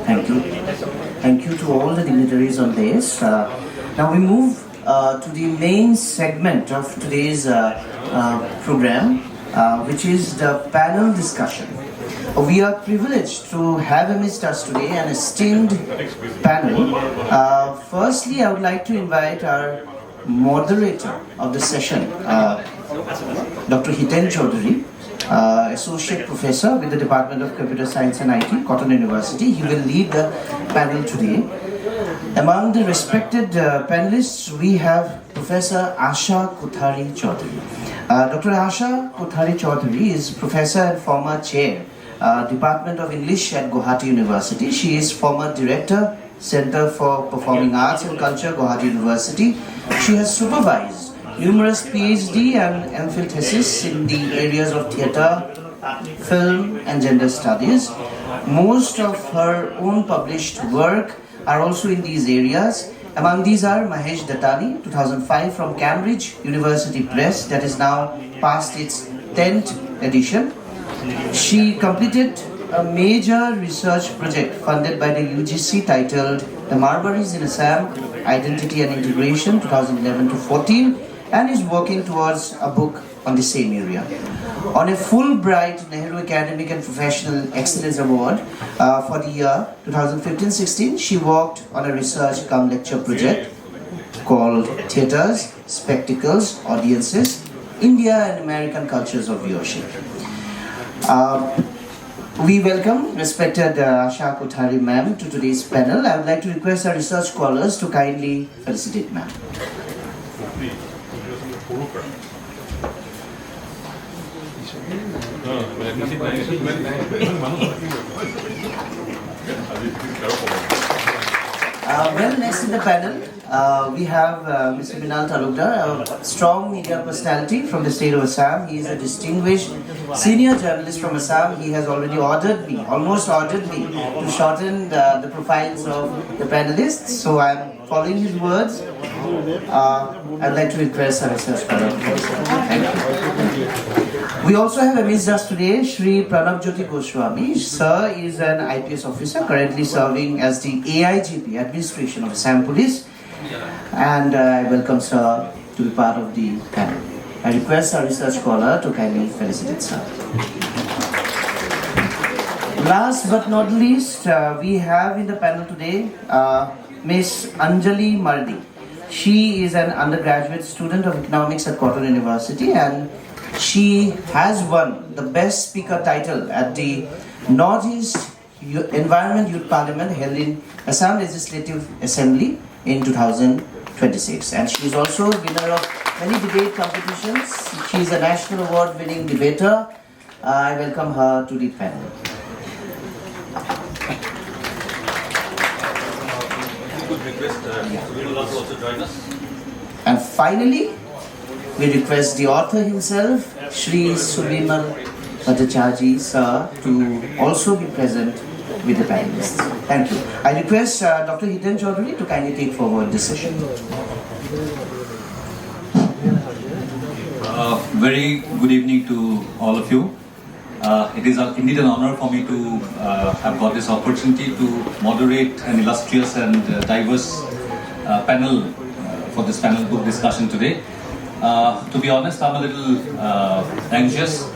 Thank you. Thank you to all the dignitaries on this. Now we move to the main segment of today's program, which is the panel discussion. We are privileged to have amidst us today an esteemed panel. Firstly, I would like to invite our moderator of the session, Dr. Hiten Choudhury, Associate Professor with the Department of Computer Science and IT, Cotton University. He will lead the panel today. Among the respected panelists, we have Professor Asha Kuthari Chaudhary. Dr. Asha Kuthari Chaudhary is Professor and former Chair, Department of English at Gauhati University. She is former Director, Center for Performing Arts and Culture, Gauhati University. She has supervised numerous PhD and MPhil theses in the areas of theatre, film and gender studies. Most of her own published work are also in these areas. Among these are Mahesh Dattani, 2005 from Cambridge University Press, that is now past its 10th edition. She completed a major research project funded by the UGC titled The Marbaris in Assam, Identity and Integration, 2011 to 14, and is working towards a book on the same area. On a Fulbright Nehru Academic and Professional Excellence Award for the year 2015-16, she worked on a research cum lecture project called Theatres, Spectacles, Audiences, India and American Cultures of Viewership. We welcome respected Asha Kuthari ma'am to today's panel. I would like to request our research scholars to kindly felicitate ma'am. Well, next in the panel, we have Mr. Mrinal Talukdar, a strong media personality from the state of Assam. He is a distinguished senior journalist from Assam. He has already almost ordered me to shorten the profiles of the panelists. So I am following his words. I'd like to request our research scholar. Thank you. We also have amidst us today Shri Pranabjyoti Goswami. Sir is an IPS officer currently serving as the AIGP, Administration of Assam Police. And I welcome Sir to be part of the panel. I request our research scholar to kindly felicitate Sir. Last but not least, we have in the panel today Miss Anjali Mardi. She is an undergraduate student of economics at Cotton University, and she has won the Best Speaker title at the Northeast Environment Youth Parliament held in Assam Legislative Assembly in 2026. And she is also a winner of many debate competitions. She is a national award-winning debater. I welcome her to the panel. Also join us. And finally, we request the author himself, Shri Subimal Bhattacharjee sir, to also be present with the panelists. Thank you. I request Dr. Hiten Choudhury to kindly take forward this session. Very good evening to all of you. It is indeed an honor for me to have got this opportunity to moderate an illustrious and diverse panel for this panel book discussion today. To be honest, I'm a little anxious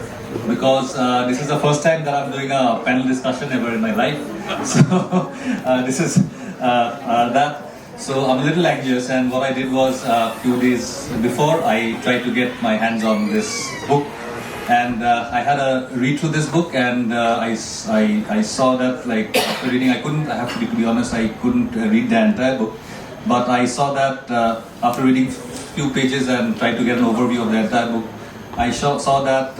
because this is the first time that I'm doing a panel discussion ever in my life. So this is that. So I'm a little anxious, and what I did was a few days before I tried to get my hands on this book, and I had a read through this book, and I saw that, like, after reading, I have to be honest, I couldn't read the entire book, but I saw that after reading few pages and tried to get an overview of the entire book, I saw that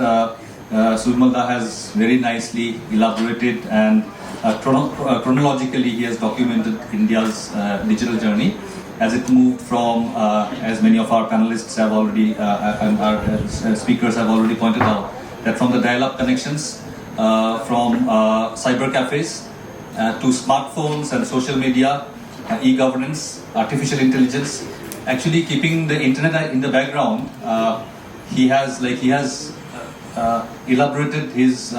Subimal has very nicely elaborated and chronologically he has documented India's digital journey as it moved from, as many of our panelists have already and our speakers have already pointed out, that from the dial-up connections, from cyber cafes to smartphones and social media, e-governance, artificial intelligence, actually keeping the internet in the background, he has elaborated his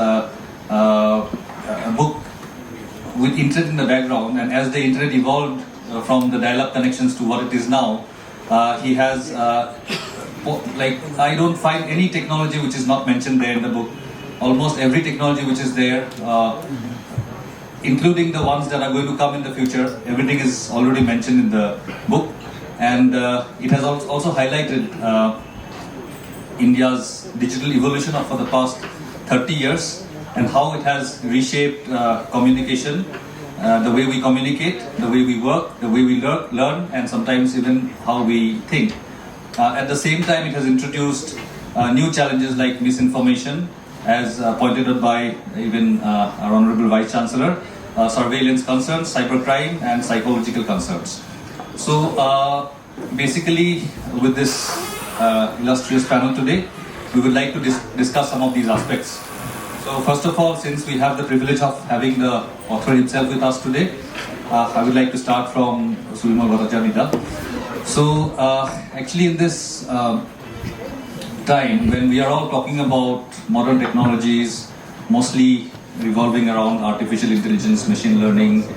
book with internet in the background, and as the internet evolved from the dial-up connections to what it is now, he has I don't find any technology which is not mentioned there in the book. Almost every technology which is there, including the ones that are going to come in the future, everything is already mentioned in the book, and it has also highlighted India's digital evolution for the past 30 years and how it has reshaped communication, the way we communicate, the way we work, the way we learn, and sometimes even how we think. At the same time, it has introduced new challenges like misinformation, as pointed out by even our Honorable Vice Chancellor, surveillance concerns, cybercrime, and psychological concerns. So basically, with this illustrious panel today, we would like to discuss some of these aspects. So first of all, since we have the privilege of having the author himself with us today, I would like to start from Subimal Bhattacharjee. So actually in this time when we are all talking about modern technologies, mostly revolving around artificial intelligence, machine learning,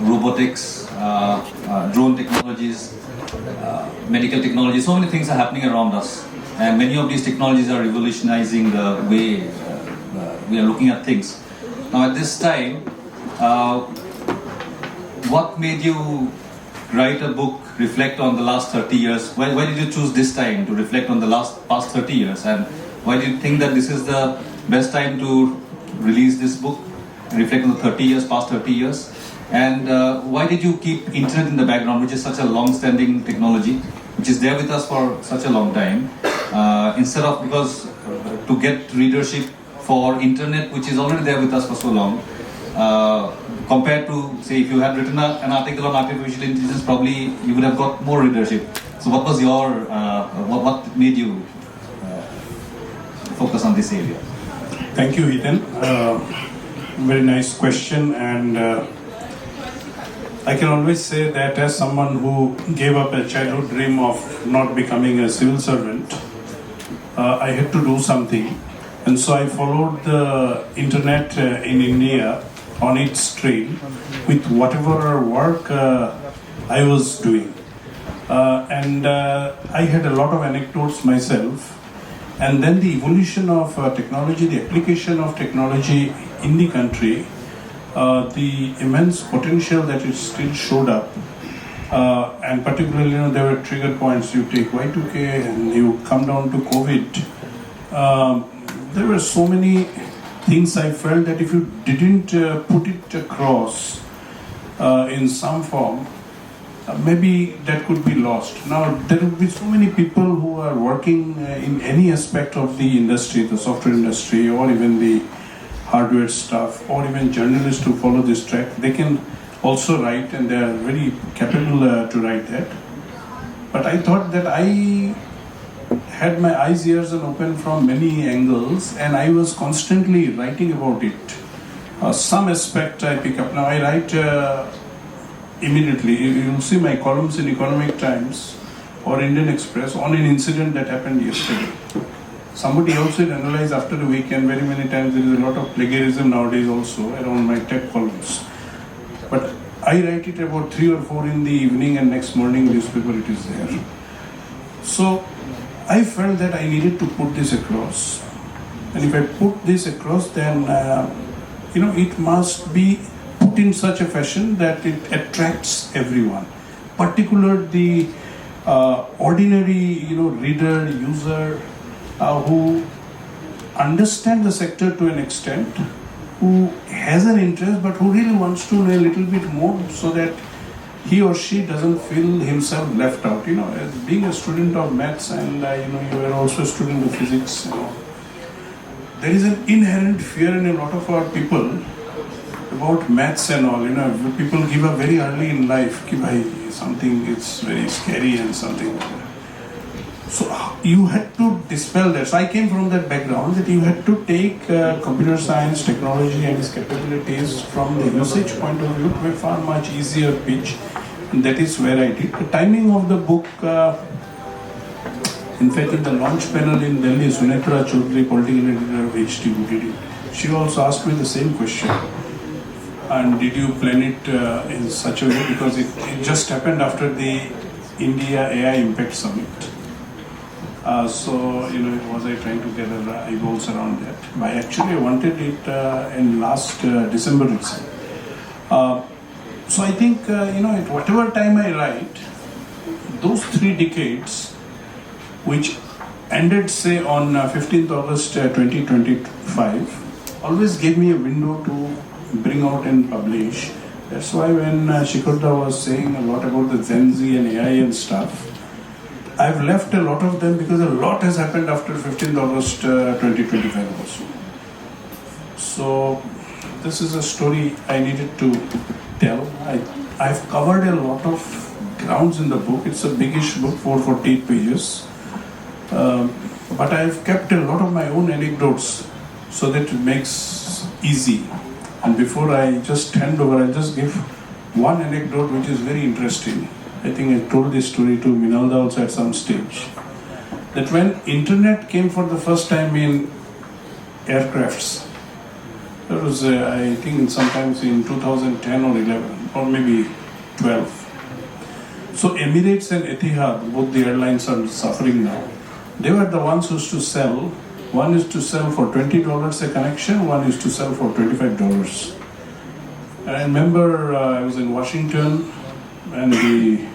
robotics, drone technologies, medical technology, so many things are happening around us. And many of these technologies are revolutionizing the way we are looking at things. Now at this time, what made you write a book, reflect on the last 30 years? Why did you choose this time to reflect on the past 30 years? And why do you think that this is the best time to release this book, reflect on the past 30 years? And why did you keep internet in the background, which is such a long-standing technology, which is there with us for such a long time, instead of, because to get readership for internet, which is already there with us for so long, compared to, say, if you had written an article on artificial intelligence, probably you would have got more readership. So what was your, what made you focus on this area? Thank you, Hiten. Very nice question, and I can always say that as someone who gave up a childhood dream of not becoming a civil servant, I had to do something. And so I followed the internet in India on its trail with whatever work I was doing. And I had a lot of anecdotes myself. And then the evolution of technology, the application of technology in the country, the immense potential that it still showed up. And particularly, there were trigger points. You take Y2K and you come down to COVID. There were so many things I felt that if you didn't put it across in some form, maybe that could be lost. Now, there will be so many people who are working in any aspect of the industry, the software industry, or even the hardware stuff, or even journalists who follow this track. They can also write, and they are very capable to write that. But I thought that I had my eyes, ears, and open from many angles, and I was constantly writing about it. Some aspect I pick up. Now I write immediately. You will see my columns in Economic Times or Indian Express on an incident that happened yesterday. Somebody else will analyze after the weekend. Very many times there is a lot of plagiarism nowadays also around my tech columns. But I write it about 3 or 4 in the evening, and next morning newspaper it is there. So I felt that I needed to put this across. And if I put this across, then it must be put in such a fashion that it attracts everyone, particularly the ordinary reader, user, who understand the sector to an extent, who has an interest but who really wants to know a little bit more, so that he or she doesn't feel himself left out. As being a student of maths, and you are also a student of physics, there is an inherent fear in a lot of our people about maths and all. People give up very early in life, something it's very scary and something. So you had to dispel that. So I came from that background that you had to take computer science, technology and its capabilities from the usage point of view to a far much easier pitch. And that is where I did. The timing of the book In fact, in the launch panel in Delhi, Sunetra Choudhury, political editor of HT, did it. She also asked me the same question. And did you plan it in such a way? Because it just happened after the India AI Impact Summit. So, was I trying to gather eyeballs around that? I wanted it in last December itself. So I think, at whatever time I write, those 3 decades, which ended, say, on 15th August 2025, always gave me a window to bring out and publish. That's why when Shikhardha was saying a lot about the Gen Z and AI and stuff, I've left a lot of them because a lot has happened after 15th August 2025 also. So this is a story I needed to tell. I've covered a lot of grounds in the book. It's a biggish book, 448 pages. But I've kept a lot of my own anecdotes so that it makes easy. And before I just hand over, I'll just give one anecdote which is very interesting. I think I told this story to Mrinal also at some stage. That when internet came for the first time in aircrafts, that was I think sometimes in 2010 or 11 or maybe 12. So Emirates and Etihad, both the airlines are suffering now. They were the ones who used to sell. One is to sell for $20 a connection, one is to sell for $25. And I remember I was in Washington and the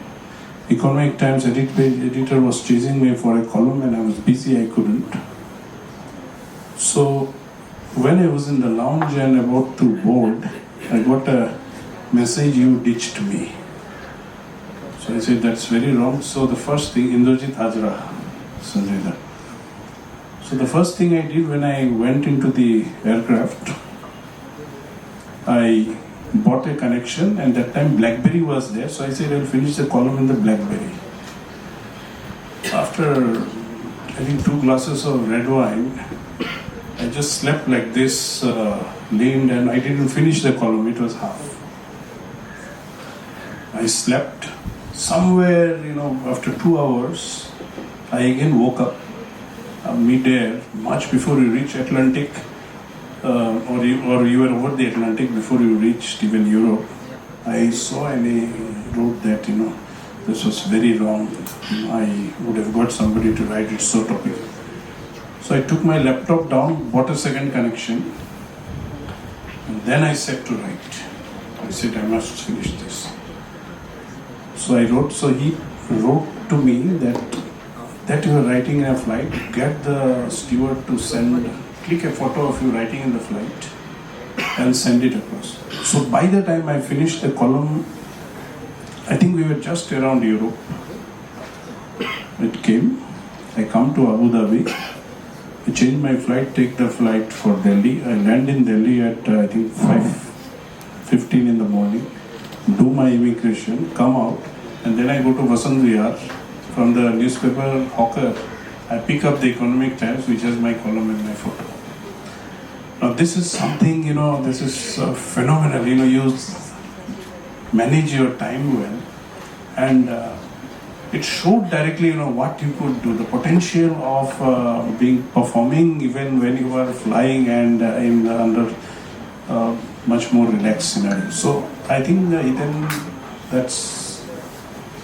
Economic Times editor was chasing me for a column and I was busy, I couldn't. So when I was in the lounge and about to board, I got a message, you ditched me. So I said, that's very wrong. So the first thing, Indrajit Hajra, Sanjay Dutt. So the first thing I did when I went into the aircraft, I bought a connection and that time BlackBerry was there. So I said I'll finish the column in the BlackBerry. After I think 2 glasses of red wine, I just slept like this, leaned, and I didn't finish the column, it was half. I slept somewhere, after 2 hours, I again woke up mid-air, much before you reach Atlantic, or you were over the Atlantic before you reached even Europe. I saw and I wrote that, this was very wrong. I would have got somebody to write it so topical. So I took my laptop down, bought a second connection, and then I set to write. I said, I must finish this. So I wrote, so he wrote to me that you are writing in a flight, get the steward to click a photo of you writing in the flight and send it across. So by the time I finished the column, I think we were just around Europe. It came, I come to Abu Dhabi, I change my flight, take the flight for Delhi. I land in Delhi at I think 5:15 in the morning, do my immigration, come out, and then I go to Vasant Vihar. From the newspaper hawker, I pick up the Economic Times, which has my column and my photo. Now this is something, this is phenomenal. You manage your time well, and it showed directly, what you could do, the potential of performing even when you are flying and under much more relaxed scenario. So I think that's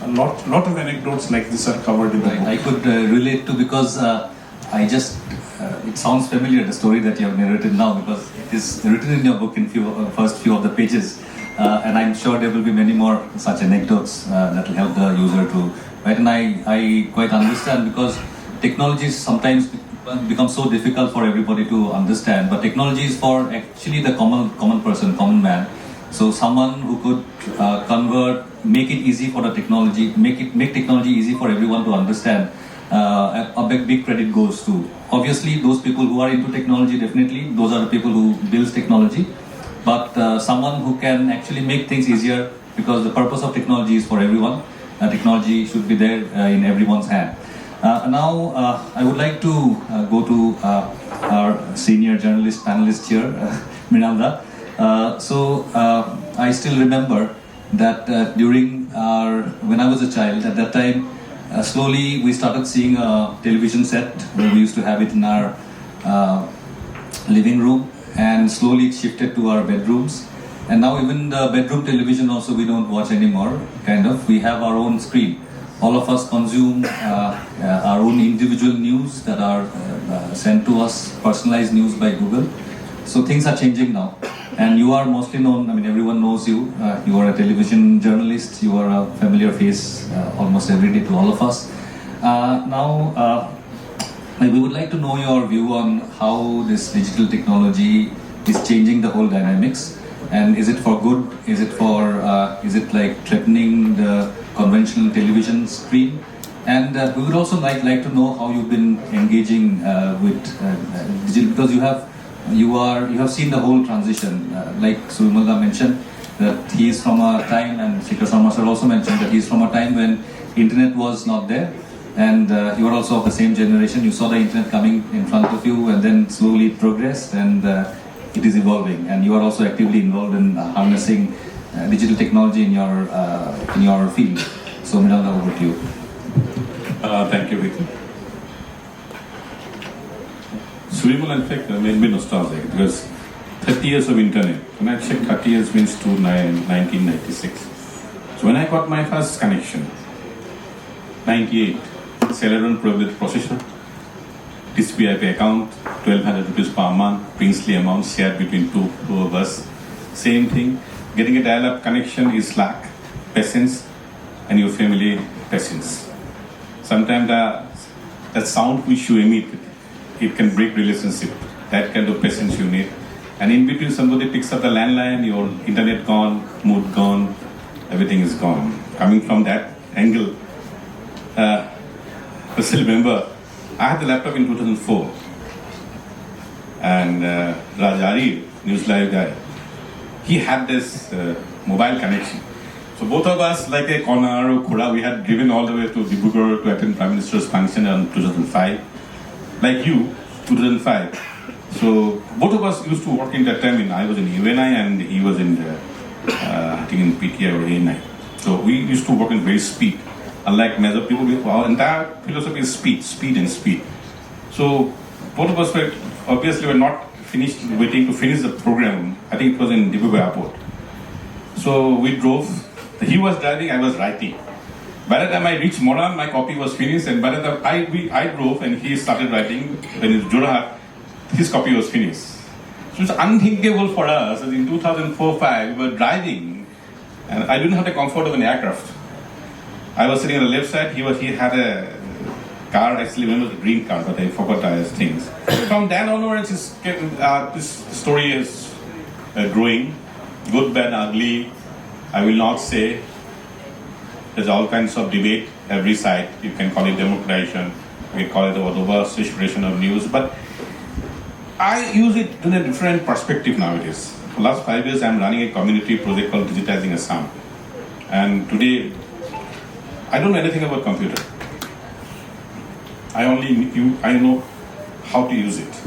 a lot of anecdotes like this are covered in the book. I could relate to, because it sounds familiar, the story that you have narrated now, because it is written in your book in first few of the pages, and I'm sure there will be many more such anecdotes that will help the user to write. And I quite understand, because technology sometimes becomes so difficult for everybody to understand, but technology is for actually the common person, common man. So someone who could make it easy for the technology, make technology easy for everyone to understand. A big credit goes to obviously those people who are into technology. Definitely, those are the people who build technology. But someone who can actually make things easier, because the purpose of technology is for everyone. Technology should be there in everyone's hand. Now, I would like to go to our senior journalist panelist here, Mrinal. So I still remember that when I was a child, at that time, slowly we started seeing a television set where we used to have it in our living room, and slowly it shifted to our bedrooms. And now even the bedroom television also we don't watch anymore, kind of. We have our own screen. All of us consume our own individual news that are sent to us, personalized news by Google. So things are changing now. And you are mostly known, I mean, everyone knows you. You are a television journalist. You are a familiar face almost every day to all of us. Now, we would like to know your view on how this digital technology is changing the whole dynamics. And is it for good? Is it like threatening the conventional television screen? And we would also like to know how you've been engaging with digital, because you have seen the whole transition. Like Subimal mentioned, that he is from a time, and Shikhar Sharma sir also mentioned that he is from a time when internet was not there. And you are also of the same generation. You saw the internet coming in front of you, and then slowly it progressed, and it is evolving. And you are also actively involved in harnessing digital technology in your field. So, Mrinal, over to you. Thank you, Hiten. Subimal, in fact, made me nostalgic because 30 years of internet. When I check, 30 years means 1996. So when I got my first connection, 98, Celeron Privilege Processor, TCP/IP account, 1200 rupees per month, princely amount shared between two of us. Same thing. Getting a dial-up connection is lack, patience, and your family patience. Sometimes that sound which you emit, it can break relationship. That kind of patience you need. And in between, somebody picks up the landline, your internet gone, mood gone, everything is gone. Coming from that angle, I still remember, I had the laptop in 2004, and Rajari, News Live guy, he had this mobile connection. So both of us, like a Konar or Kura, we had driven all the way to Dibrugarh to attend Prime Minister's function in 2005. Like you, 2005. So both of us used to work in that time. I was in UNI and he was in, I think in PTI or ANI. So we used to work in very speed. Unlike major people, our entire philosophy is speed and speed. So both of us were obviously not waiting to finish the program. I think it was in Dibrugarh Airport. So we drove. He was driving, I was writing. By the time I reached Moran, my copy was finished, and by the time I drove and he started writing, when in Jorhat, his copy was finished. So it's unthinkable for us. In 2004-05, we were driving, and I didn't have the comfort of an aircraft. I was sitting on the left side. He had a car. Actually, one was a green car, but I forgot his things. From then onwards, this story is growing, good, bad, ugly. I will not say. There's all kinds of debate every side. You can call it democratization, you can call it over-saturation of news, but I use it in a different perspective nowadays. For the last 5 years, I'm running a community project called Digitizing Assam. And today, I don't know anything about computer. I know how to use it.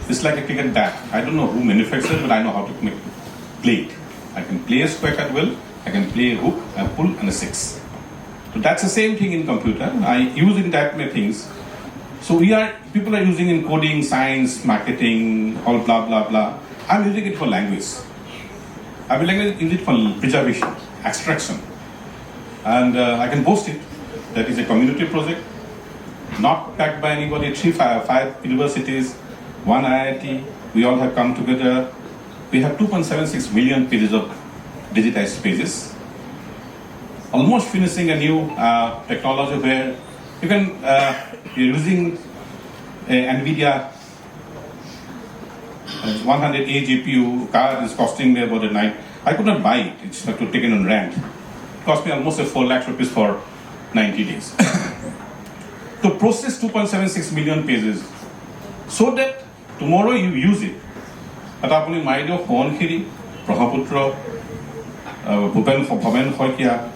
It's like a cricket bat. I don't know who manufactures it, but I know how to play it. I can play a square cut well, I can play a hook, a pull, and a six. So that's the same thing in computer. I use in that many things. So people are using in coding, science, marketing, all blah, blah, blah. I'm using it for language. I will use it for preservation, extraction. And I can boast it. That is a community project, not backed by anybody, 5 universities, 1 IIT. We all have come together. We have 2.76 million pages of digitized pages. Almost finishing a new technology where you can, you're using NVIDIA 100A GPU card is costing me about a 9. I could not buy it. It's have to take it on rent. It cost me almost 4 lakh rupees for 90 days. To process 2.76 million pages so that tomorrow you use it. But apuni maidio phone khiri, Prahaputra, Bhupen Hoikia,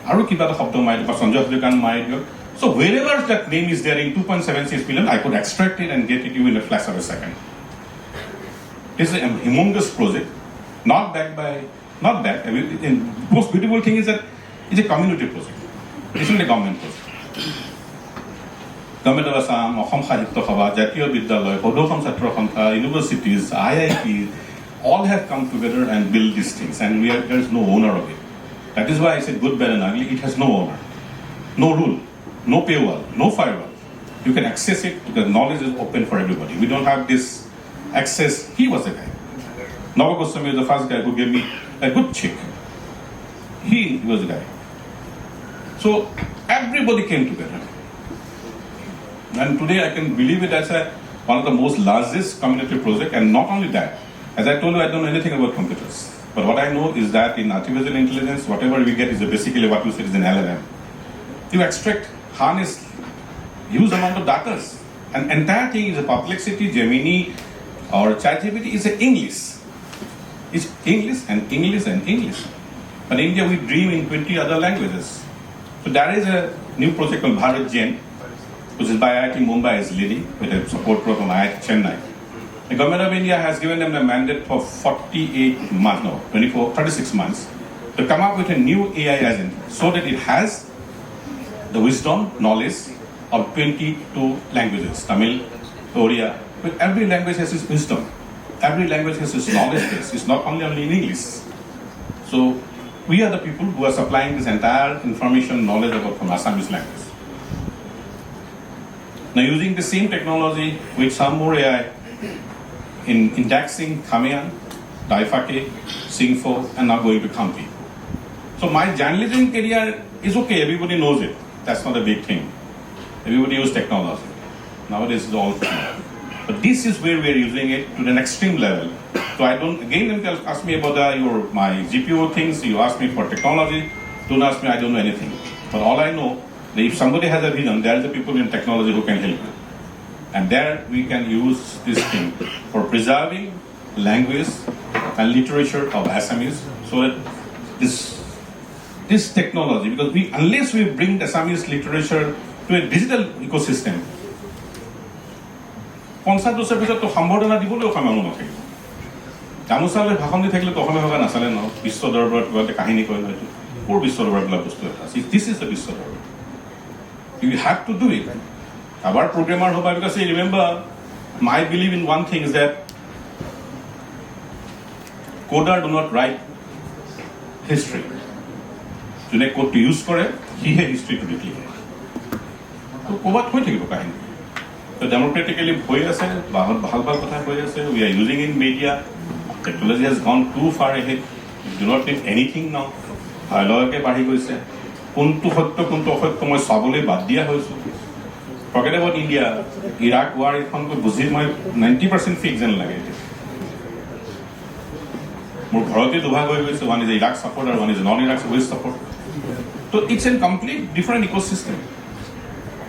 Aru Kibata Hopto Maidio, Sanjay Hrikan Maidio. So wherever that name is there in 2.76 million, I could extract it and get it to you in a flash of a second. It's a humongous project, not backed by, not backed. The most beautiful thing is that it's a community project. This is the government project. Government of Assam, Assam Sahitya Sabha, Jatiya Vidyalaya, Kodokam Chhatra Sangha, universities, IIT, all have come together and built these things, and there is no owner of it. That is why I said good, bad, and ugly. It has no owner, no rule, no paywall, no firewall. You can access it because knowledge is open for everybody. We don't have this access. He was the guy. Goswami was the first guy who gave me a good check. He was the guy. So everybody came together. And today I can believe it as one of the most largest community projects. And not only that, as I told you, I don't know anything about computers. But what I know is that in artificial intelligence, whatever we get is basically what you said is an LLM. You extract, harness, huge amount of data. And entire thing is a perplexity, Gemini, or ChatGPT is English. It's English and English and English. But in India, we dream in 20 other languages. So there is a new project called Bharat Gen, which is by IIT Mumbai is leading with a support from IIT Chennai. The government of India has given them a mandate for 36 months to come up with a new AI agent so that it has the wisdom, knowledge of 22 languages, Tamil, Oriya. But every language has its wisdom. Every language has its knowledge base. It's not only in English. So we are the people who are supplying this entire information, knowledge about from Assamese language. Now using the same technology with some more AI in indexing Khamian, Daifake, Singfo, and now going to Khampi. So my journalism career is okay, everybody knows it. That's not a big thing. Everybody uses technology. Nowadays it's all free. But this is where we are using it to an extreme level. So I don't, again, you ask me about my GPO things, you ask me for technology, don't ask me, I don't know anything. But all I know, that if somebody has a vision, there are the people in technology who can help you. And there we can use this thing for preserving language and literature of Assamese so that this technology, because unless we bring the Assamese literature to a digital ecosystem, 50 বছৰ পিছত তো সম্বৰ্ধনা দিবলৈও সময় নাথাকিব গামোচালৈ ভাষণ দি থাকিলে তো অসমীয়া ভাষা নাচালে ন বিশ্ব দৰবাৰত কিবা কাহিনী কয় হয়তো ক'ৰ বিশ্ব দৰবাৰ বোলা বস্তু এটা দিছ ইজ দ্য বিশ্ব দৰবাৰ you have to do it our programmer হ'ব বিকজ এই remember my believe in one thing is that coder do not write history যোনে কোডটো ইউজ কৰে সিহে হিষ্ট্ৰীটো লিখে তো ক'ৰবাত হৈ থাকিব কাহিনী So democratically, we are using in media. Technology has gone too far ahead. We do not need anything now. Forget about India. Iraq war is 90% fixed and like it. One is Iraq supporter, one is non-Iraq supporter. So it's a complete different ecosystem.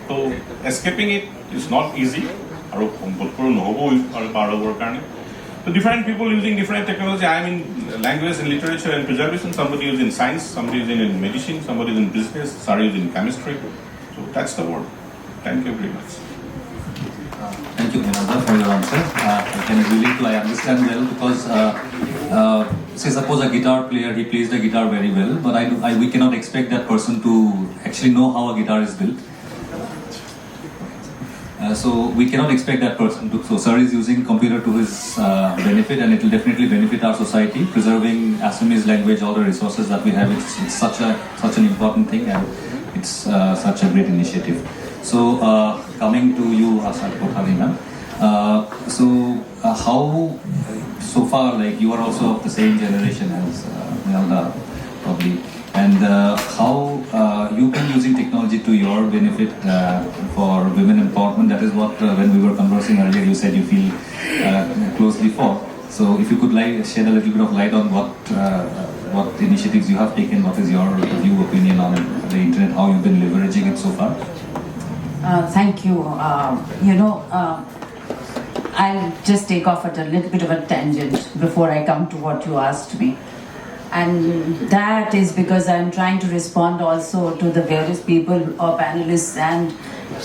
So escaping it is not easy. So different people using different technology. I am in language and literature and preservation. Somebody is in science, somebody is in medicine, somebody is in business, somebody is in chemistry. So that's the world. Thank you very much. Thank you, Vinanda, for your answer. I can relate to, I understand well because say suppose a guitar player, he plays the guitar very well, but we cannot expect that person to actually know how a guitar is built. So we cannot expect that person to. So sir is using computer to his benefit, and it will definitely benefit our society. Preserving Assamese language, all the resources that we have, it's such an important thing, and it's such a great initiative. So coming to you, Asha Kuthari, ma'am. How so far, like you are also of the same generation as Nilda, probably. And how you've been using technology to your benefit for women empowerment. That is what when we were conversing earlier, you said you feel closely for. So if you could shed a little bit of light on what initiatives you have taken, what is your view, opinion on the internet, how you've been leveraging it so far? Thank you. I'll just take off at a little bit of a tangent before I come to what you asked me. And that is because I'm trying to respond also to the various people or panelists and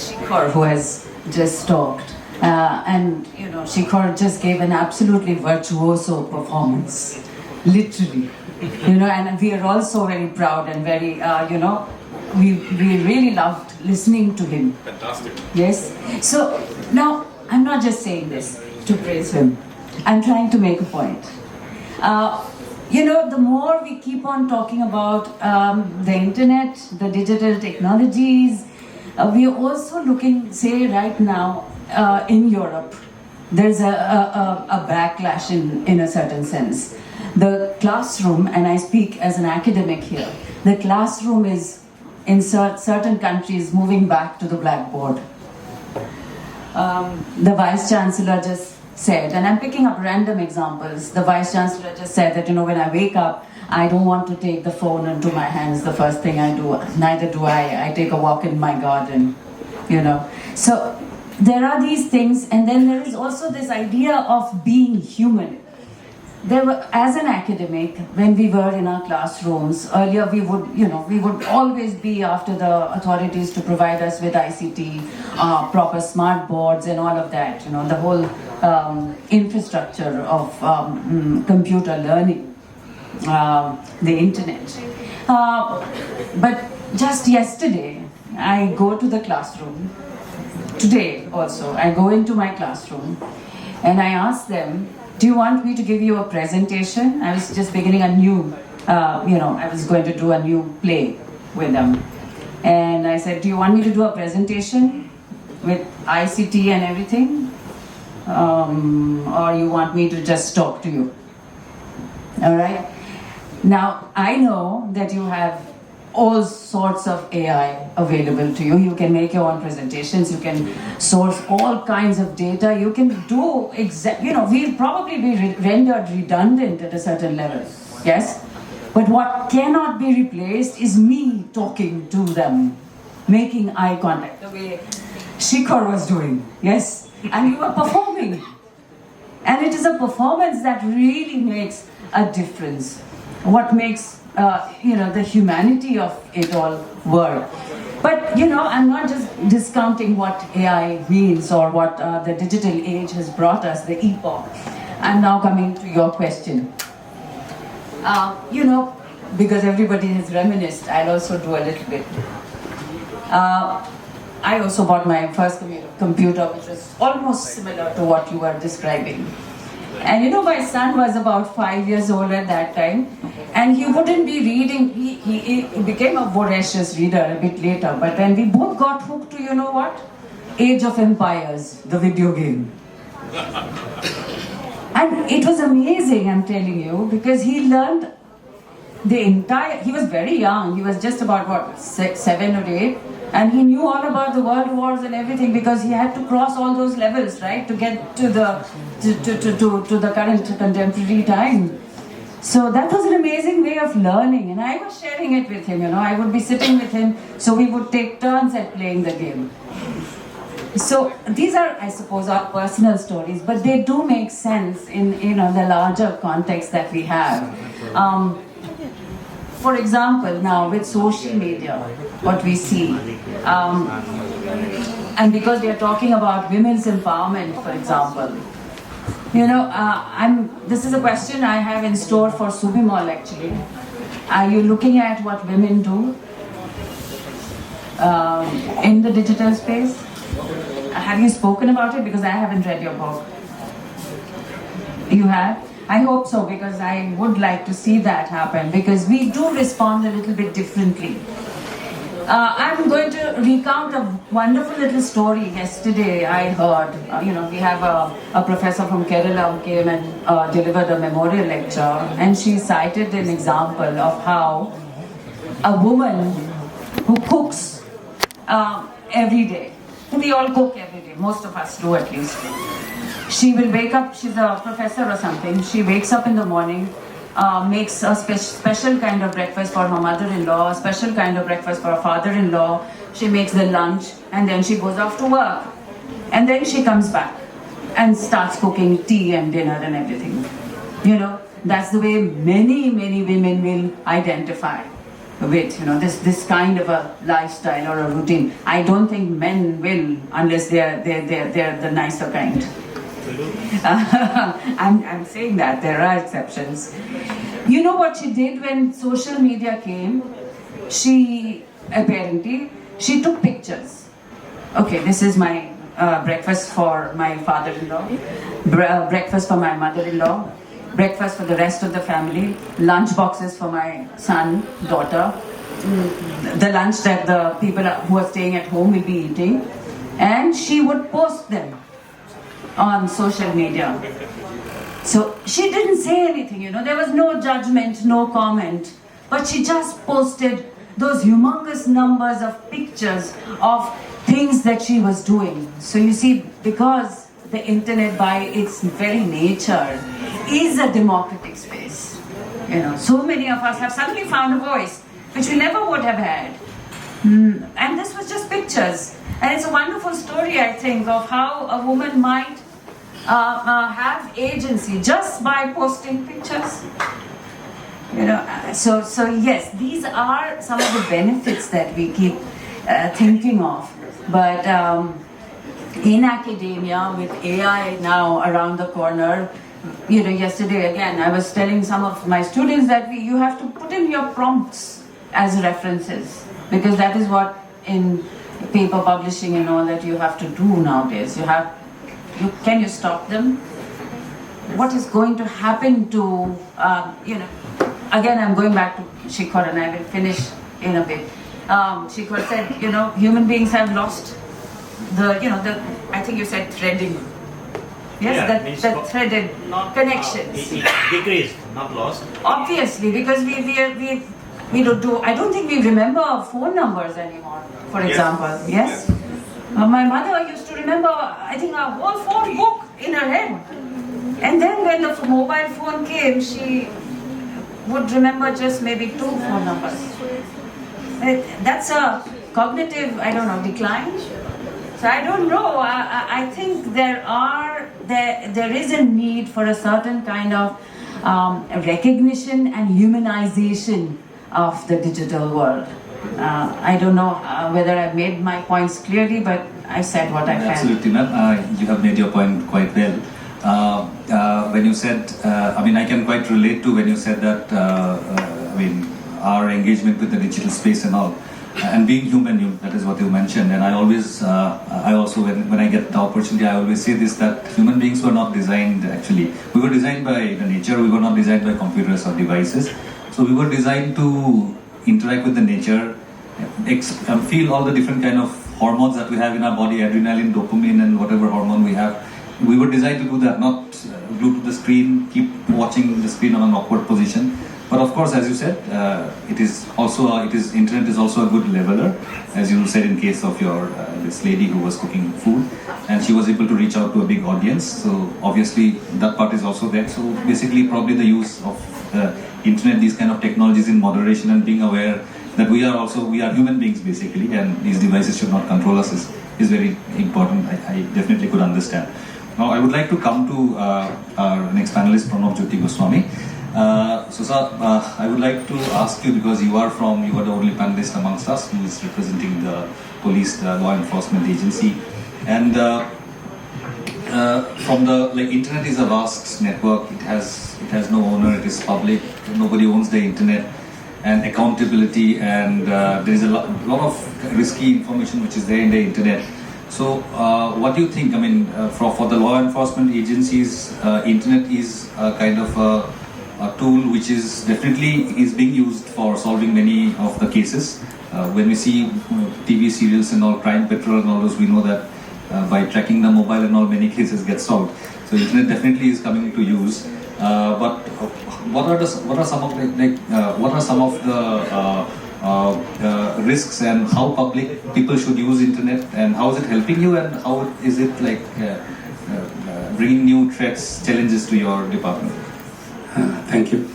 Shikhar who has just talked. And Shikhar just gave an absolutely virtuoso performance, literally. And we are also very proud and very, we really loved listening to him. Fantastic. Yes. So now I'm not just saying this to praise him. I'm trying to make a point. The more we keep on talking about the internet, the digital technologies, we are also looking, say right now, in Europe, there's a backlash in a certain sense. The classroom, and I speak as an academic here, the classroom is in certain countries moving back to the blackboard. The Vice Chancellor just said, and I'm picking up random examples, the Vice Chancellor just said that, when I wake up, I don't want to take the phone into my hands the first thing I do. Neither do I. I take a walk in my garden, So there are these things, and then there is also this idea of being human. As an academic, when we were in our classrooms, earlier we would always be after the authorities to provide us with ICT, proper smart boards and all of that, the whole infrastructure of computer learning, the internet. But just yesterday, I go to the classroom, today also, I go into my classroom and I ask them, do you want me to give you a presentation? I was just beginning a new, I was going to do a new play with them. And I said, do you want me to do a presentation with ICT and everything? Or you want me to just talk to you? All right? Now, I know that you have all sorts of AI available to you. You can make your own presentations. You can source all kinds of data. You can do we'll probably be rendered redundant at a certain level. Yes? But what cannot be replaced is me talking to them, making eye contact, the way Shikhar was doing. Yes? And you were performing. And it is a performance that really makes a difference. What makes the humanity of it all work. But I'm not just discounting what AI means or what the digital age has brought us, the epoch. I'm now coming to your question. Because everybody has reminisced, I'll also do a little bit. I also bought my first computer, which was almost similar to what you were describing. And my son was about 5 years old at that time, and he wouldn't be reading. He became a voracious reader a bit later, but then we both got hooked to, Age of Empires, the video game. And it was amazing, I'm telling you, because he learned he was very young, he was just about 7 or 8, and he knew all about the world wars and everything because he had to cross all those levels, right, to get to the current contemporary time. So that was an amazing way of learning, and I was sharing it with him, I would be sitting with him, so we would take turns at playing the game. So these are, I suppose, our personal stories, but they do make sense in the larger context that we have. For example, now with social media, what we see, and because we are talking about women's empowerment, for example, this is a question I have in store for Subimal actually. Are you looking at what women do in the digital space? Have you spoken about it? Because I haven't read your book. You have? I hope so, because I would like to see that happen, because we do respond a little bit differently. I'm going to recount a wonderful little story. Yesterday I heard, we have a professor from Kerala who came and delivered a memorial lecture, and she cited an example of how a woman who cooks every day, we all cook every day, most of us do at least. She will wake up, she's a professor or something, she wakes up in the morning, makes a special kind of breakfast for her mother-in-law, a special kind of breakfast for her father-in-law, she makes the lunch, and then she goes off to work. And then she comes back and starts cooking tea and dinner and everything. That's the way many, many women will identify with, this kind of a lifestyle or a routine. I don't think men will, unless they're the nicer kind. I'm saying that there are exceptions. You know what she did when social media came? She apparently, she took pictures. Okay, this is my breakfast for my father-in-law, breakfast for my mother-in-law, breakfast for the rest of the family, lunch boxes for my son, daughter, the lunch that the people who are staying at home will be eating, and she would post them on social media. So she didn't say anything, you know, there was no judgment, no comment, but she just posted those humongous numbers of pictures of things that she was doing. So you see, because the internet by its very nature is a democratic space, you know, so many of us have suddenly found a voice which we never would have had. And this was just pictures. And it's a wonderful story, I think, of how a woman might have agency just by posting pictures. You know, so yes, these are some of the benefits that we keep thinking of. But in academia, with AI now around the corner, you know, yesterday again, I was telling some of my students that you have to put in your prompts as references, because that is what in paper publishing and all that you have to do nowadays. Can you stop them? What is going to happen to, you know, again I'm going back to Shikhar and I will finish in a bit. Shikhar said, you know, human beings have lost I think you said threading. Yes, the threaded connections. It decreased, not lost. Obviously, because we don't do, I don't think we remember phone numbers anymore, for example. Yes? My mother used to remember, I think, a whole phone book in her head. And then when the mobile phone came, she would remember just maybe 2 phone numbers. That's a cognitive, I don't know, decline. So I don't know. I think there is a need for a certain kind of recognition and humanization of the digital world. I don't know whether I've made my points clearly, but I said what I felt. Absolutely, ma'am. You have made your point quite well. When you said, I mean, I can quite relate to when you said that, I mean, our engagement with the digital space and all. And being human, that is what you mentioned. And I always, I also, when I get the opportunity, I always say this, that human beings were not designed, actually. We were designed by the nature, we were not designed by computers or devices. So we were designed to interact with the nature, feel all the different kind of hormones that we have in our body, adrenaline, dopamine, and whatever hormone we have. We were designed to do that, not glued to the screen, keep watching the screen on an awkward position. But of course, as you said, internet is also a good leveler, as you said in case of your this lady who was cooking food, and she was able to reach out to a big audience. So obviously that part is also there. So basically, probably the use of internet, these kind of technologies in moderation and being aware that we are human beings basically, and these devices should not control us is very important. I definitely could understand. Now I would like to come to our next panelist, Pranabjyoti Goswami. So sir, I would like to ask you, because you are the only panelist amongst us who is representing the police, the law enforcement agency, and from the internet is a vast network. It has no owner. It is public. Nobody owns the internet, and accountability, and there is a lot of risky information which is there in the internet. So what do you think? I mean, for the law enforcement agencies, internet is a kind of a tool which is definitely being used for solving many of the cases. When we see TV serials and all, Crime Patrol and all those, we know that by tracking the mobile and all, many cases get solved. So internet definitely is coming to use. But what are some of the risks, and how public people should use internet, and how is it helping you, and how is it bringing new threats, challenges to your department? Thank you.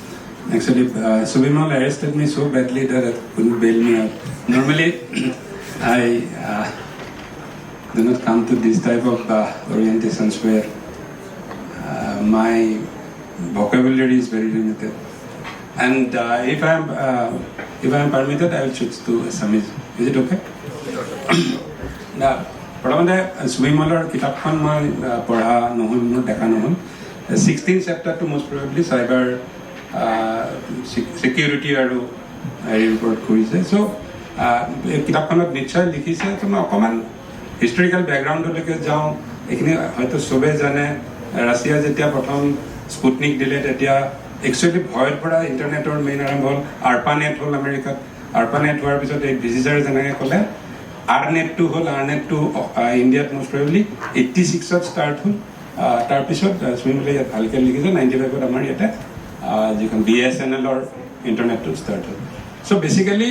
Actually, Subimal arrested me so badly that it couldn't bail me out. Normally, I do not come to this type of orientations where my vocabulary is very limited. And if I am permitted, I will switch to Assamese. Is it okay? Now, প্ৰথমতে Subimaলৰ কিতাপখন মই পঢ়া নহ'ল, মোৰ দেখা নহ'ল. 16th chapter to most probably cyber security আৰু হেৰিৰ ওপৰত কৰিছে. So কিতাপখনত নিশ্চয় লিখিছে তো মই অকণমান হিষ্টৰিকেল বেকগ্ৰাউণ্ডলৈকে যাওঁ এইখিনি হয়তো চবেই জানে ৰাছিয়া যেতিয়া প্ৰথম স্পুটনিক দিলে তেতিয়া একচুৱেলি ভয়ৰ পৰা ইণ্টাৰনেটৰ মেইন আৰম্ভ হ'ল আৰ্পানেট হ'ল আমেৰিকাত আৰ্পানেট হোৱাৰ পিছত এই ভিজিটাৰে যেনেকৈ ক'লে আৰনেটটো হ'ল আৰনেটটো ইণ্ডিয়াত মষ্ট প্ৰবেবলি 86ত ষ্টাৰ্ট হ'ল তাৰপিছত সুবিমলে ইয়াত ভালকৈ লিখিছে 95ত আমাৰ ইয়াতে যিখন BSNLৰ ইণ্টাৰনেটটো ষ্টাৰ্ট হ'ল চ' বেচিকেলি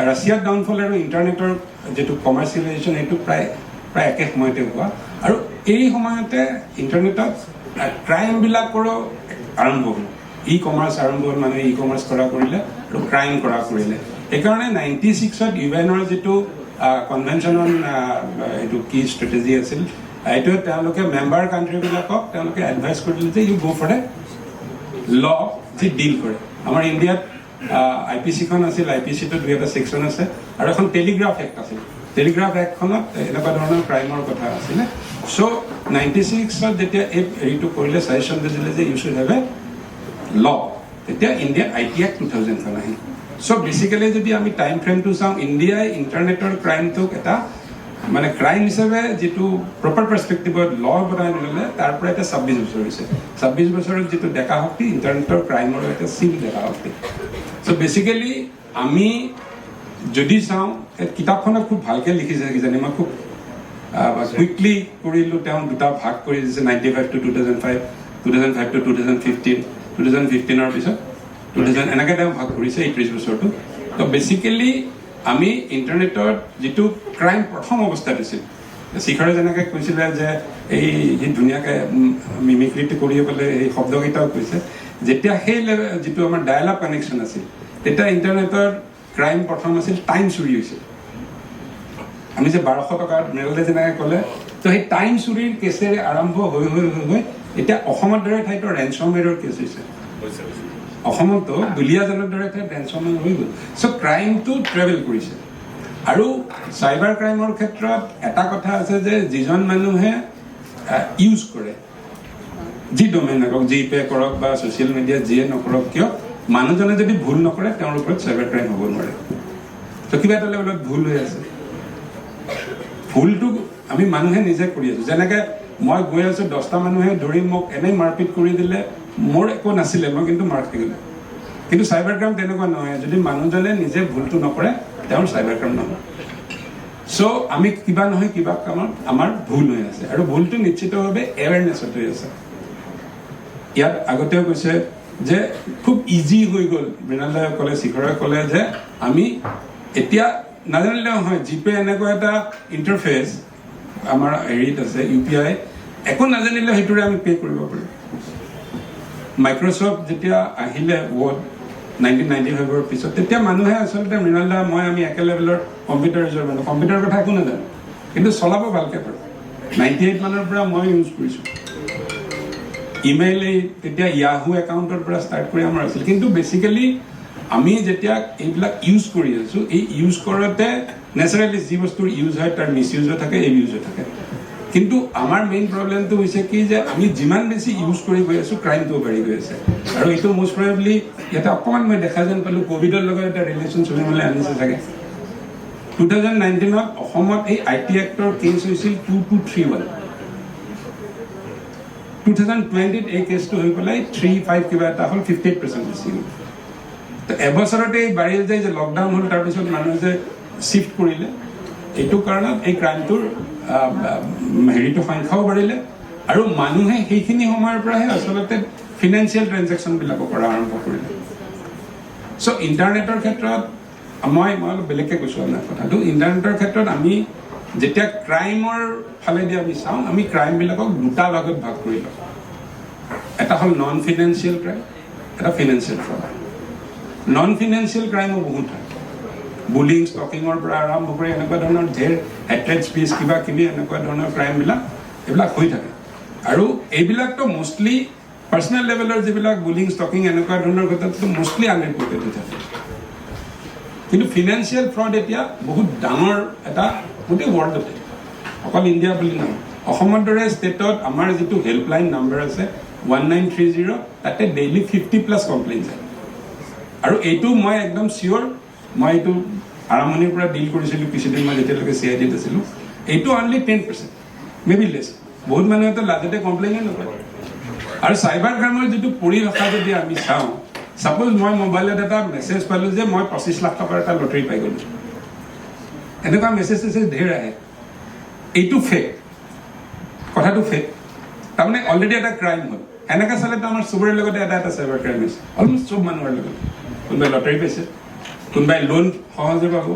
ৰাছিয়াৰ ডাউনফল আৰু ইণ্টাৰনেটৰ যিটো কমাৰ্চিয়েলাইজেশ্যন সেইটো প্ৰায় একে সময়তে হোৱা আৰু এই সময়তে ইণ্টাৰনেটত ক্ৰাইমবিলাকৰো আৰম্ভ হ'ল ই কমাৰ্চ আৰম্ভ হ'ল মানুহে ই কমাৰ্চ কৰা কৰিলে আৰু ক্ৰাইম কৰা কৰিলে সেইকাৰণে 96ত ইউএনৰ যিটো কনভেনশ্যন অন এইটো কি ষ্ট্ৰেটেজি আছিল এইটোৱে তেওঁলোকে মেম্বাৰ কাণ্ট্ৰিবিলাকক তেওঁলোকে এডভাইচ কৰিলে যে ইউ গ' ফৰ এ ল যি ডিল কৰে আমাৰ ইণ্ডিয়াত IPC-খন আছিল IPC-টো 2এটা ছেকশ্যন আছে আৰু এখন টেলিগ্ৰাফ এক্ট আছিল টেলিগ্ৰাফ এক্টখনত এনেকুৱা ধৰণৰ ক্ৰাইমৰ কথা আছিলে চ' 96ত যেতিয়া এই হেৰিটো কৰিলে ছাজেশ্যন দিছিলে যে ইউ শুড হেভ এ ল তেতিয়া ইণ্ডিয়াত IT Act 2000খন আহিল চ' বেচিকেলি যদি আমি টাইম ফ্ৰেমটো চাওঁ ইণ্ডিয়াই ইণ্টাৰনেটৰ ক্ৰাইমটোক এটা মানে ক্ৰাইম হিচাপে যিটো প্ৰপাৰ পাৰ্চপেক্টিভত ল বনাই ল'লে তাৰ পৰা এটা 26 বছৰ হৈছে 26 বছৰত যিটো ডেকা শক্তি ইণ্টাৰনেটৰ ক্ৰাইমৰ এটা চিল ডেকা শক্তি চ' বেচিকেলি আমি যদি চাওঁ কিতাপখনত খুব ভালকৈ লিখিছে কিজানি মই খুব কুইকলি কৰিলোঁ তেওঁ দুটা ভাগ কৰি দিছে 95 to 2005 2005 to 2015 2015ৰ পিছত 2000 এনেকৈ তেওঁ ভাগ কৰিছে 30 বছৰটো তো বেচিকেলি আমি ইণ্টাৰনেটৰ যিটো ক্ৰাইম প্ৰথম অৱস্থাত আছিল শিখৰে যেনেকৈ কৈছিলে যে এই ধুনীয়াকৈ মিমিক্ৰিটো কৰি পেলাই এই শব্দকেইটাও কৈছে যেতিয়া সেই যিটো আমাৰ ডায়াল আপ কানেকশ্যন আছিল তেতিয়া ইণ্টাৰনেটৰ ক্ৰাইম প্ৰথম আছিল টাইম চুৰি হৈছিল আমি যে 1200 টকা মেললে যেনেকৈ ক'লে তো সেই টাইম চুৰিৰ কেছেৰে আৰম্ভ হৈ এতিয়া অসমৰ দৰে ঠাইতো ৰেনচমৱেৰৰ কেছ হৈছে অসমতো দুলীয়াজানৰ দৰে ঠাইত ৰেনচমৱেৰ হৈ গ'ল চ' ক্ৰাইমটো ট্ৰেভেল কৰিছে আৰু চাইবাৰ ক্ৰাইমৰ ক্ষেত্ৰত এটা কথা আছে যে যিজন মানুহে ইউজ কৰে যি ডমেইন নকৰক জিপে কৰক বা ছ'চিয়েল মিডিয়াত যিয়ে নকৰক কিয় মানুহজনে যদি ভুল নকৰে তেওঁৰ ওপৰত চাইবাৰ ক্ৰাইম হ'ব নোৱাৰে তো কিবা এটা লেভেলত ভুল হৈ আছে ভুলটো আমি মানুহে নিজে কৰি আছোঁ যেনেকৈ মই গৈ আছোঁ 10টা মানুহে ধৰি মোক এনেই মাৰপিট কৰি দিলে মোৰ একো নাছিলে মই কিন্তু মাৰ খাই গ'লোঁ কিন্তু চাইবাৰ ক্ৰাইম তেনেকুৱা নহয় যদি মানুহজনে নিজে ভুলটো নকৰে তেওঁৰ চাইবাৰ ক্ৰাইম নহয় চ' আমি কিবা নহয় কিবা কামত আমাৰ ভুল হৈ আছে আৰু ভুলটো নিশ্চিতভাৱে এৱেৰনেছত হৈ আছে ইয়াত আগতেও কৈছে যে খুব ইজি হৈ গ'ল মৃণালদাই ক'লে শিখৰে ক'লে যে আমি এতিয়া নাজানিলে নহয় জিপে এনেকুৱা এটা ইণ্টাৰফেচ আমাৰ হেৰিত আছে UPI একো নাজানিলে সেইটোৰে আমি পে' কৰিব পাৰোঁ মাইক্ৰ'ছফ্ট যেতিয়া আহিলে ৱৰ্ড 1995ৰ পিছত তেতিয়া মানুহে আচলতে মৃণালদা মই আমি একে লেভেলৰ কম্পিউটাৰ ইউজাৰ মানুহ কম্পিউটাৰৰ কথা একো নাজানো কিন্তু চলাব ভালকৈ পাৰোঁ 98 মানৰ পৰা মই ইউজ কৰিছোঁ ইমেইল তেতিয়া য়াহু একাউণ্টৰ পৰা ষ্টাৰ্ট কৰি আমাৰ আছিল কিন্তু বেচিকেলি আমি যেতিয়া এইবিলাক ইউজ কৰি আছোঁ এই ইউজ কৰোঁতে নেচাৰেলি যি বস্তুৰ ইউজ হয় তাৰ মিছ ইউজো থাকে এই ইউজো থাকে কিন্তু আমাৰ মেইন প্ৰব্লেমটো হৈছে কি যে আমি যিমান বেছি ইউজ কৰি গৈ আছোঁ ক্ৰাইমটোও বাঢ়ি গৈ আছে আৰু এইটো মষ্ট প্ৰবেবলি ইয়াতে অকণমান মই দেখা যেন পালোঁ ক'ভিডৰ লগত এটা ৰিলেশ্যন চলিবলৈ আনিছে চাগে 2019ত অসমত এই IT এক্টৰ কেছ হৈছিল 2231 2020ত এই কেছটো হৈ পেলাই 35 কিবা এটা হ'ল 58% বেছি হ'ল তো এবছৰতে বাঢ়িল যায় যে লকডাউন হ'ল তাৰপিছত মানুহে যে শ্বিফ্ট কৰিলে এইটো কাৰণত এই ক্ৰাইমটোৰ হেৰিটো সংখ্যাও বাঢ়িলে আৰু মানুহে সেইখিনি সময়ৰ পৰাহে আচলতে ফিনান্সিয়েল ট্ৰেনজেকশ্যনবিলাকো কৰা আৰম্ভ কৰিলে চ' ইণ্টাৰনেটৰ ক্ষেত্ৰত মই অলপ বেলেগকৈ কৈছোঁ আপোনাৰ কথাটো ইণ্টাৰনেটৰ ক্ষেত্ৰত আমি যেতিয়া ক্ৰাইমৰ ফালেদি আমি চাওঁ আমি ক্ৰাইমবিলাকক দুটা ভাগত ভাগ কৰি লওঁ এটা হ'ল নন ফিনান্সিয়েল ক্ৰাইম এটা ফিনান্সিয়েল ফ্ৰড নন ফিনান্সিয়েল ক্ৰাইমো বহুত হয় বুলিং ষ্টকিঙৰ পৰা আৰম্ভ কৰি এনেকুৱা ধৰণৰ ঢেৰ হেট্ৰেড স্পীচ কিবা কিবি এনেকুৱা ধৰণৰ ক্ৰাইমবিলাক এইবিলাক হৈ থাকে আৰু এইবিলাকতো মষ্টলি পাৰ্চনেল লেভেলৰ যিবিলাক বুলিং ষ্টকিং এনেকুৱা ধৰণৰ ক্ষেত্ৰততো মষ্টলি আনৰিপৰ্টেড হৈ থাকে কিন্তু ফিনান্সিয়েল ফ্ৰড এতিয়া বহুত ডাঙৰ এটা গোটেই ৱৰ্ল্ডতে অকল ইণ্ডিয়া বুলি নহয় অসমৰ দৰে ষ্টেটত আমাৰ যিটো হেল্পলাইন নাম্বাৰ আছে 1930 তাতে ডেইলি 50+ কমপ্লেইনছ হয় আৰু এইটো মই একদম চিয়'ৰ মই এইটো আৰম্ভণিৰ পৰা ডিল কৰিছিলোঁ কিছুদিন মই যেতিয়ালৈকে CIDত আছিলোঁ এইটো অনলি 10%, মেবি লেছ। বহুত মানুহেতো লাজতে কমপ্লেইনে নকৰে। আৰু চাইবাৰ ক্ৰাইমৰ যিটো পৰিভাষা যদি আমি চাওঁ, ছাপোজ মই মোবাইলত এটা মেছেজ পালোঁ যে মই 25 লাখ টকাৰ এটা লটাৰী পাই গ'লোঁ, এনেকুৱা মেছেজ ঢেৰ আহে। এইটো ফেক, কথাটো ফেক, তাৰমানে অলৰেডি এটা ক্ৰাইম হ'ল। এনেকৈ চালেতো আমাৰ চবৰে লগতে এটা চাইবাৰ ক্ৰাইম হৈছে, অলমষ্ট চব মানুহৰ লগত। কোনোবাই লটাৰী পাইছে, কোনোবাই লোন সহজে পাব,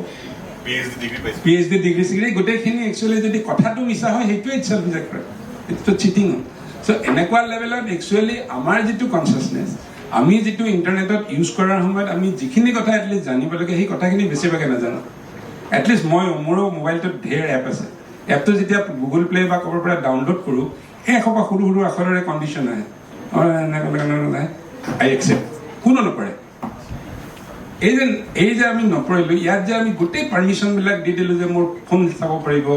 PhD ডিগ্ৰী চিগ্ৰী, গোটেইখিনি একচুৱেলি যদি কথাটো মিছা হয় সেইটোৱে ইটছেল্ফ ইজ এ ক্ৰাইম, এইটোতো চিটিং হয়। চ' এনেকুৱা লেভেলত একচুৱেলি আমাৰ যিটো কনচিয়াছনেছ, আমি যিটো ইণ্টাৰনেটত ইউজ কৰাৰ সময়ত আমি যিখিনি কথা এটলিষ্ট জানিব লাগে সেই কথাখিনি বেছিভাগে নাজানো। এটলিষ্ট মোৰো মোবাইলটোত ঢেৰ এপ আছে। এপটো যেতিয়া গুগল প্লে বা ক'ৰবাৰ পৰা ডাউনলোড কৰোঁ, সেই এসোপা সৰু সৰু আখৰেৰে কণ্ডিশ্যন আহে, আই একচেপ্ট, কোনো নকৰে। এই যে আমি নকৰিলোঁ, ইয়াত যে আমি গোটেই পাৰ্মিশ্যনবিলাক দি দিলোঁ যে মোৰ ফোন চাব পাৰিব,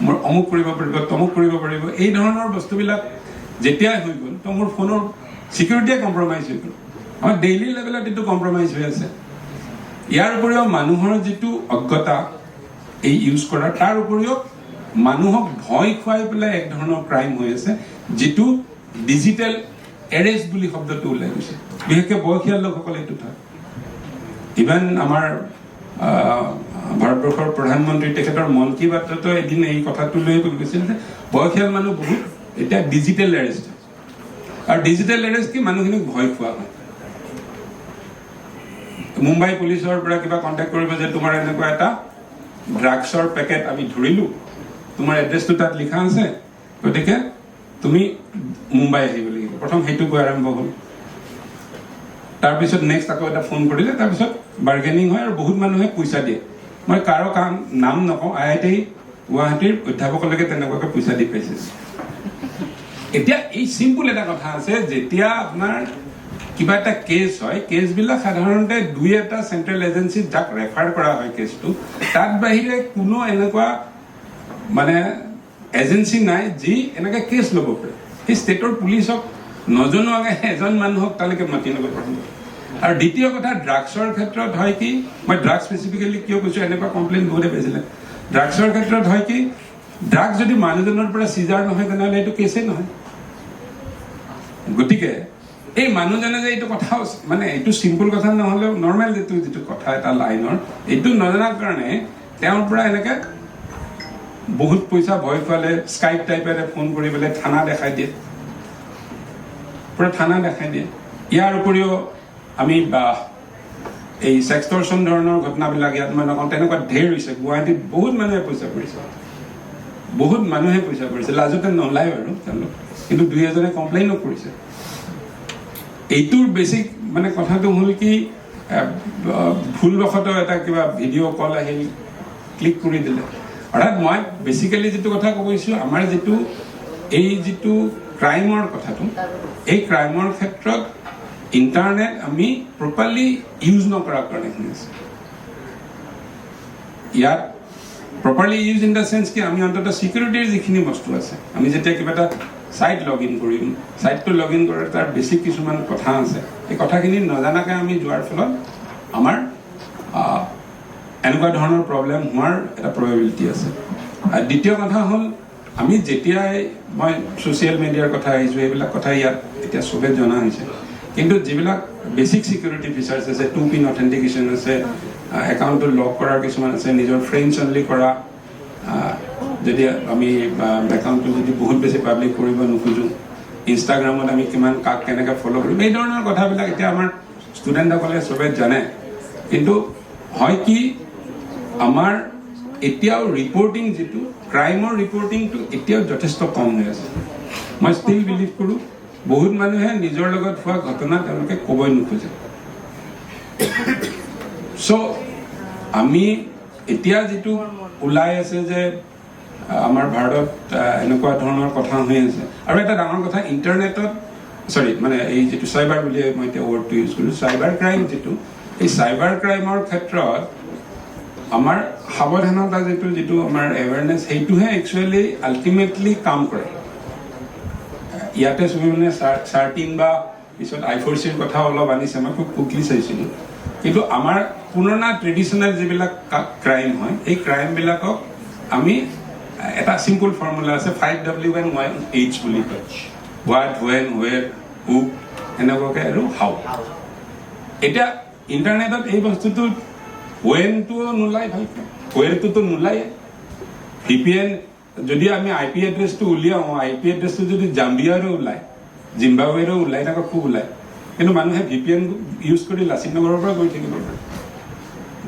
মোৰ অমুক কৰিব পাৰিব, তমুক কৰিব পাৰিব, এই ধৰণৰ বস্তুবিলাক যেতিয়াই হৈ গ'ল তো মোৰ ফোনৰ ছিকিউৰিটিয়ে কম্প্ৰমাইজ হৈ গ'ল। আমাৰ ডেইলি লেভেলত এইটো কম্প্ৰমাইজ হৈ আছে। ইয়াৰ উপৰিও মানুহৰ যিটো অজ্ঞতা এই ইউজ কৰাৰ, তাৰ উপৰিও মানুহক ভয় খুৱাই পেলাই এক ধৰণৰ ক্ৰাইম হৈ আছে, যিটো ডিজিটেল এৰেষ্ট বুলি শব্দটো ওলাই গৈছে। বিশেষকৈ বয়সীয়াল লোকসকলে এইটো থাকে। ইভেন আমাৰ ভাৰতবৰ্ষৰ প্ৰধানমন্ত্ৰী তেখেতৰ মন কী বাততো এদিন এই কথাটো লৈ কৈছিল যে বয়সীয়াল মানুহ বহুত এতিয়া ডিজিটেল এৰেষ্ট। আৰু ডিজিটেল এৰেষ্ট কি, মানুহখিনিক ভয় খোৱা হয়। মুম্বাই পুলিচৰ পৰা কিবা কণ্টেক্ট কৰিব যে তোমাৰ এনেকুৱা এটা ড্ৰাগছৰ পেকেট আমি ধৰিলোঁ, তোমাৰ এড্ৰেছটো তাত লিখা আছে, গতিকে তুমি মুম্বাই আহিব লাগিব। প্ৰথম সেইটো কৈ আৰম্ভ হ'ল। তাৰপিছত নেক্সট আকৌ এটা ফোন কৰিলে, তাৰপিছত বাৰ্গেনিং হয় আৰু বহুত মানুহে পইচা দিয়ে। মই কাৰো নাম নকওঁ, IIT গুৱাহাটীৰ অধ্যাপকলৈকে তেনেকুৱাকৈ পইচা দি পাইছে। এতিয়া এই চিম্পুল এটা কথা আছে, যেতিয়া আপোনাৰ কিবা এটা কেছ হয়, কেছবিলাক সাধাৰণতে 2-এটা চেণ্ট্ৰেল এজেঞ্চিত যাক ৰেফাৰ কৰা হয় কেছটো, তাত বাহিৰে কোনো এনেকুৱা মানে এজেঞ্চি নাই যি এনেকৈ কেছ ল'ব পাৰে। সেই ষ্টেটৰ পুলিচক নজনোৱাকৈ এজন মানুহক তালৈকে মাতি ল'ব পাৰিব। আৰু দ্বিতীয় কথা, ড্ৰাগছৰ ক্ষেত্ৰত হয় কি, মই ড্ৰাগছ স্পেচিফিকেলি কিয় কৈছোঁ, এনেকুৱা কমপ্লেইন বহুতে পাইছিলে। ড্ৰাগছৰ ক্ষেত্ৰত হয় কি, ড্ৰাগছ যদি মানুহজনৰ পৰা চিজাৰ নহয় তেনেহ'লে এইটো কেছেই নহয়। গতিকে এই মানুহজনে যে এইটো কথা, মানে এইটো চিম্পুল কথা নহ'লেও নৰ্মেল যিটো কথা এটা লাইনৰ, এইটো নজনাৰ কাৰণে তেওঁৰ পৰা এনেকৈ বহুত পইচা ভয় খুৱালে, স্কাইপ টাইপেৰে ফোন কৰি পেলাই থানা দেখাই দিয়ে, পুৰা থানা দেখাই দিয়ে। ইয়াৰ উপৰিও আমি এই ছেক্সটৰ্চন ধৰণৰ ঘটনাবিলাক ইয়াত মই নকওঁ, তেনেকুৱা ঢেৰ হৈছে। গুৱাহাটীত বহুত মানুহে পইচা কৰিছে, বহুত মানুহে পইচা কৰিছে, লাজতে নোলায় বাৰু তেওঁলোক, কিন্তু 2-এজনে কমপ্লেইনো কৰিছে। এইটোৰ বেছিক মানে কথাটো হ'ল কি, ভুলবশতঃ এটা কিবা ভিডিঅ' কল আহিল, ক্লিক কৰি দিলে। অৰ্থাৎ মই বেচিকেলি যিটো কথা কৈছোঁ, আমাৰ যিটো ক্ৰাইমৰ কথাটো, এই ক্ৰাইমৰ ক্ষেত্ৰত ইণ্টাৰনেট আমি প্ৰপাৰলি ইউজ নকৰাৰ কাৰণে শুনিছোঁ। ইয়াত properly use in the sense কি, আমি অন্ততঃ ছিকিউৰিটিৰ যিখিনি বস্তু আছে, আমি যেতিয়া কিবা এটা ছাইট লগ ইন কৰিম, ছাইটটো লগ ইন কৰাৰ তাৰ বেছিক কিছুমান কথা আছে, এই কথাখিনি নজনাকৈ আমি যোৱাৰ ফলত আমাৰ এনেকুৱা ধৰণৰ প্ৰব্লেম হোৱাৰ এটা প্ৰবেবিলিটি আছে। আৰু দ্বিতীয় কথা হ'ল, আমি যেতিয়াই মই ছ'চিয়েল মিডিয়াৰ কথা আহিছোঁ, এইবিলাক কথা ইয়াত এতিয়া চবে জনা হৈছে, কিন্তু যিবিলাক বেছিক ছিকিউৰিটি ফিচাৰ্ছ আছে, 2-পিন অথেণ্টিকেশ্যন আছে, একাউণ্টটো লক কৰাৰ কিছুমান আছে, নিজৰ ফ্ৰেণ্ডছ অনলি কৰা, যদি আমি একাউণ্টটো যদি বহুত বেছি পাব্লিক কৰিব নোখোজোঁ, ইনষ্টাগ্ৰামত আমি কিমান কাক কেনেকৈ ফ'ল' কৰিম, এই ধৰণৰ কথাবিলাক এতিয়া আমাৰ ষ্টুডেণ্টসকলে চবে জানে। কিন্তু হয় কি, আমাৰ এতিয়াও ৰিপৰ্টিং, যিটো ক্ৰাইমৰ ৰিপৰ্টিংটো এতিয়াও যথেষ্ট কম হৈ আছে। মই ষ্টিল বিলিভ কৰোঁ বহুত মানুহে নিজৰ লগত হোৱা ঘটনা তেওঁলোকে ক'বই নোখোজে। চ' আমি এতিয়া যিটো ওলাই আছে যে আমাৰ ভাৰতত এনেকুৱা ধৰণৰ কথা হৈ আছে, আৰু এটা ডাঙৰ কথা, ইণ্টাৰনেটত মানে এই যিটো চাইবাৰ বুলি মই এতিয়া ৱৰ্ডটো ইউজ কৰিছোঁ, চাইবাৰ ক্ৰাইম যিটো, এই চাইবাৰ ক্ৰাইমৰ ক্ষেত্ৰত আমাৰ সাৱধানতা যিটো আমাৰ এৱেৰনেছ, সেইটোহে একচুৱেলি আল্টিমেটলি কাম কৰে। ইয়াতে চবে মানে 13 বা পিছত I4C কথা অলপ আনিছে, মই খুব কুইকলি চাইছিলোঁ। কিন্তু আমাৰ পুৰণা ট্ৰেডিশ্যনেল যিবিলাক ক্ৰাইম হয় এই ক্ৰাইমবিলাকক আমি এটা চিম্পল ফৰ্মুলা আছে 5W1H বুলি কয় হোৱাট ৱেন ৱেৰ হু এনেকুৱাকৈ আৰু হাউ এতিয়া ইণ্টাৰনেটত এই বস্তুটো ৱেনটোও নোলায় ভালকৈ ৱেৰটোতো নোলায় VPN যদি আমি IP এড্ৰেছটো উলিয়াওঁ IP এড্ৰেছটো যদি জাম্বিয়াৰো ওলায় জিম্বাৱেৰো ওলায় এনেকুৱা খুব ওলায় কিন্তু মানুহে VPN ইউজ কৰি লাচিত নগৰৰ পৰা গৈ থাকিব পাৰে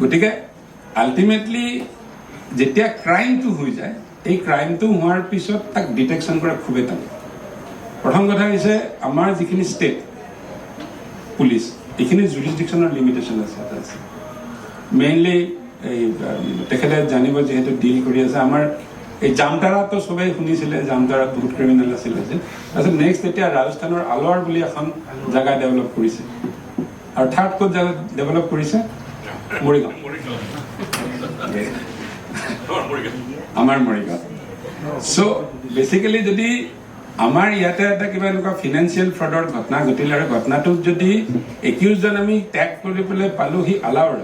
গতিকে আল্টিমেটলি যেতিয়া ক্ৰাইমটো হৈ যায় এই ক্ৰাইমটো হোৱাৰ পিছত তাক ডিটেকশ্যন কৰা খুবেই টান প্ৰথম কথা হৈছে আমাৰ যিখিনি ষ্টেট পুলিচ এইখিনি জুৰিছডিকশ্যনৰ লিমিটেশ্যন আছে মেইনলি এই তেখেতে জানিব যিহেতু ডিল কৰি আছে আমাৰ এই জামতাৰাতো সবেই শুনিছিলে জামতাৰাত বহুত ক্ৰিমিনেল আছিলে যে তাৰপিছত নেক্সট এতিয়া ৰাজস্থানৰ আলোৱাৰ বুলি এখন জেগা ডেভেলপ কৰিছে আৰু থাৰ্ড ক'ত জেগা ডেভেলপ কৰিছে মৰিগাঁও আমাৰ মৰিগাঁও চ' বেচিকেলি যদি আমাৰ ইয়াতে এটা কিবা এনেকুৱা ফিনান্সিয়েল ফ্ৰডৰ ঘটনা ঘটিলে আৰু ঘটনাটোত যদি একিউজজন আমি টেগ কৰি পেলাই পালোঁ সি আলাউৰ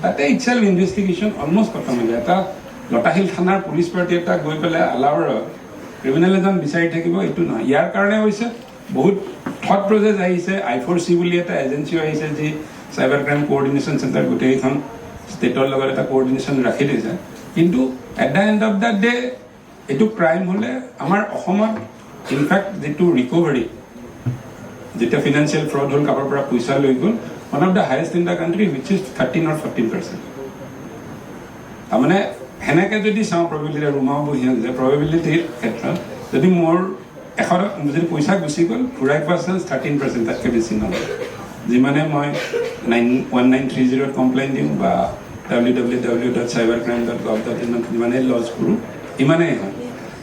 তাতে ইটছেল্ফ ইনভেষ্টিগেশ্যন অলমষ্ট খতম হৈ যায় এটা লতাশিল থানাৰ পুলিচ পাৰ্টি এটা গৈ পেলাই আলাউৰ ক্ৰিমিনেল এজন বিচাৰি থাকিব এইটো নহয় ইয়াৰ কাৰণে হৈছে বহুত থট প্ৰচেছ আহিছে I4C বুলি এটা এজেঞ্চিও আহিছে যি চাইবাৰ ক্ৰাইম কোঅৰ্ডিনেশ্যন চেণ্টাৰ গোটেইখন ষ্টেটৰ লগত এটা কোঅৰ্ডিনেশ্যন ৰাখি দিছে কিন্তু at the and of the day এইটো ক্ৰাইম হ'লে আমাৰ অসমত ইনফেক্ট যিটো ৰিকভাৰী যেতিয়া ফিনান্সিয়েল ফ্ৰড হ'ল কাৰোবাৰ পৰা পইচা লৈ গ'ল one of the highest in the country which is 13 or 14% তাৰমানে হেনেকে যদি চাওঁ প্ৰবেবিলিটি ৰুমাও বহি আছে প্ৰবেবিলিটিৰ ক্ষেত্ৰত যদি মোৰ যদি পইচা গুচি গ'ল ঘূৰাই পোৱা চান্স 13% তাতকৈ বেছি নহয় যিমানে মই 1930 কমপ্লেইন দিওঁ বা www.cybercrime.gov.in যিমানেই লজ কৰোঁ ইমানেই হয়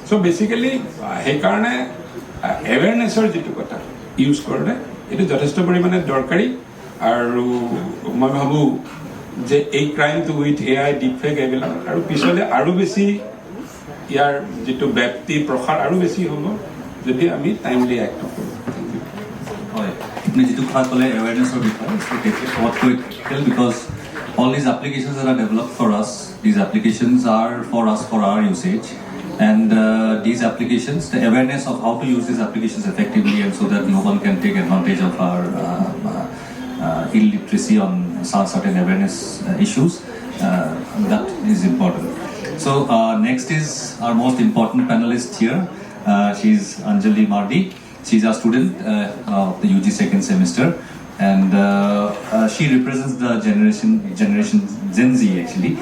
চ' বেচিকেলি সেইকাৰণে এৱেৰনেছৰ যিটো কথা ইউজ কৰোঁতে এইটো যথেষ্ট পৰিমাণে দৰকাৰী আৰু মই ভাবোঁ যে এই ক্ৰাইমটো উইথ AI ডিপফেক এইবিলাক আৰু পিছলৈ আৰু বেছি ইয়াৰ যিটো ব্যাপ্তি প্ৰসাৰ আৰু বেছি হ'ব যদি আমি টাইমলি এক্ট কৰোঁ হয় আপুনি যিটো কথা ক'লে এৱেৰনেছৰ বিষয়ে because all these applications that are developed for us, these applications are for us for our usage, and these applications, the awareness of how to use these applications effectively and so that no one can take advantage of our illiteracy on certain awareness issues, that is important. So next is our most important panelist here. She's Anjali Mardi. She's a student of the UG second semester. And she represents the generation Gen Z actually,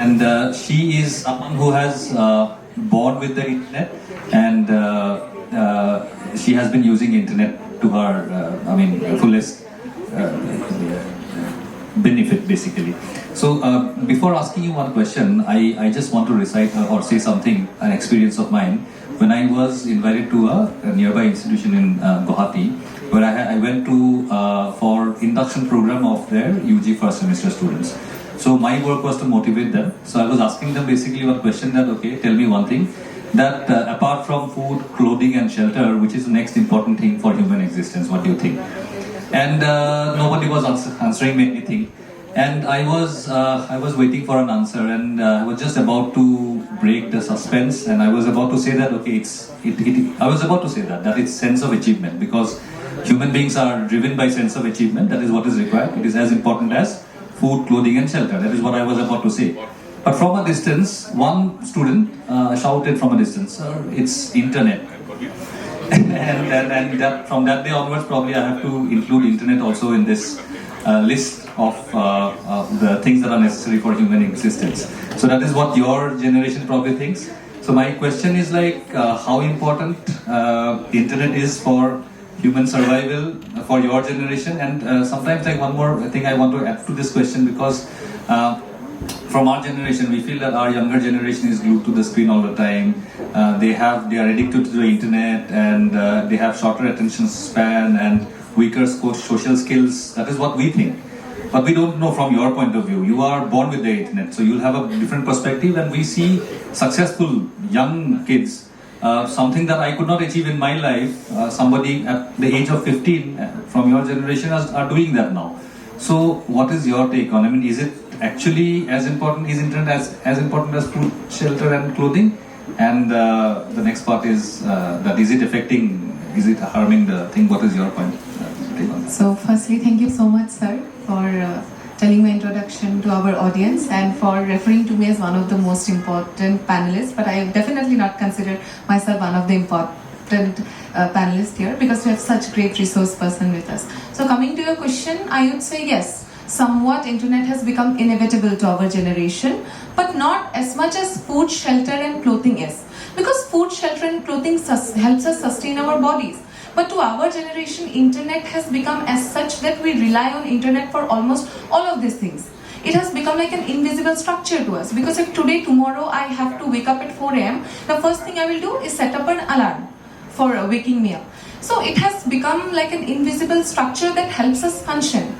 and she is someone who has born with the internet, and she has been using internet to her fullest benefit basically. So before asking you one question, I just want to recite or say something, an experience of mine when I was invited to a nearby institution in Gauhati, where I went to for induction program of their UG first semester students. So my work was to motivate them. So I was asking them basically one question that, okay, tell me one thing, that apart from food, clothing and shelter, which is the next important thing for human existence, what do you think? And nobody was answering me anything. And I was waiting for an answer, and I was just about to break the suspense, and I was about to say that, okay, I was about to say that it's sense of achievement, because human beings are driven by sense of achievement. That is what is required. It is as important as food, clothing and shelter. That is what I was about to say. But from a distance, one student shouted from a distance, "Sir, it's internet." and that, from that day onwards, probably I have to include internet also in this list of the things that are necessary for human existence. So that is what your generation probably thinks. So my question is like, how important internet is for human survival for your generation, and sometimes like one more thing I want to add to this question, because from our generation we feel that our younger generation is glued to the screen all the time. They are addicted to the internet, and they have shorter attention span and weaker social skills. That is what we think, but we don't know from your point of view. You are born with the internet, so you'll have a different perspective, and we see successful young kids. Something that I could not achieve in my life, somebody at the age of 15 from your generation are doing that now. So what is your take on? I mean, is it actually as important? Is internet as important as food, shelter, and clothing? And the next part is that is it affecting? Is it harming the thing? What is your point? Take on that? So firstly, thank you so much, sir, for telling my introduction to our audience and for referring to me as one of the most important panelists. But I definitely not consider myself one of the important panelists here because we have such great resource person with us. So coming to your question, I would say yes, somewhat internet has become inevitable to our generation, but not as much as food, shelter and clothing is. Because food, shelter and clothing helps us sustain our bodies. But to our generation, internet has become as such that we rely on internet for almost all of these things. It has become like an invisible structure to us. Because if today, tomorrow, I have to wake up at 4 a.m., the first thing I will do is set up an alarm for waking me up. So it has become like an invisible structure that helps us function.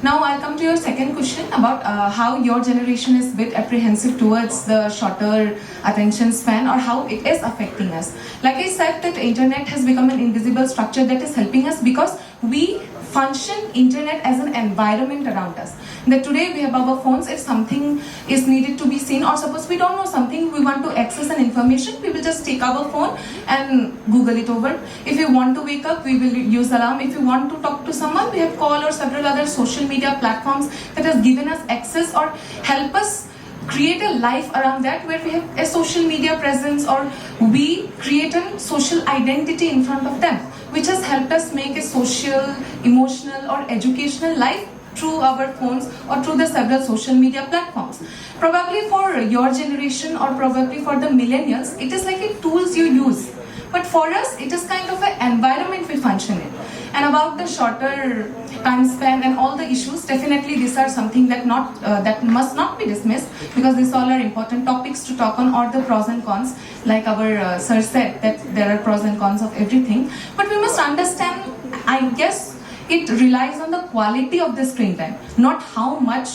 Now I'll come to your second question about how your generation is a bit apprehensive towards the shorter attention span or how it is affecting us. Like I said, that internet has become an invisible structure that is helping us because we function internet as an environment around us. That today we have our phones, if something is needed to be seen or suppose we don't know something, we want to access an information, we will just take our phone and Google it over. If we want to wake up, we will use alarm. If we want to talk to someone, we have call or several other social media platforms that has given us access or help us create a life around that where we have a social media presence or we create a social identity in front of them, which has helped us make a social, emotional or educational life through our phones or through the several social media platforms. Probably for your generation or probably for the millennials, it is like a tools you use. But for us, it is kind of an environment we function in. And about the shorter time span and all the issues, definitely these are something that that must not be dismissed because these all are important topics to talk on, or the pros and cons. Like our sir said, that there are pros and cons of everything. But we must understand, I guess, it relies on the quality of the screen time, not how much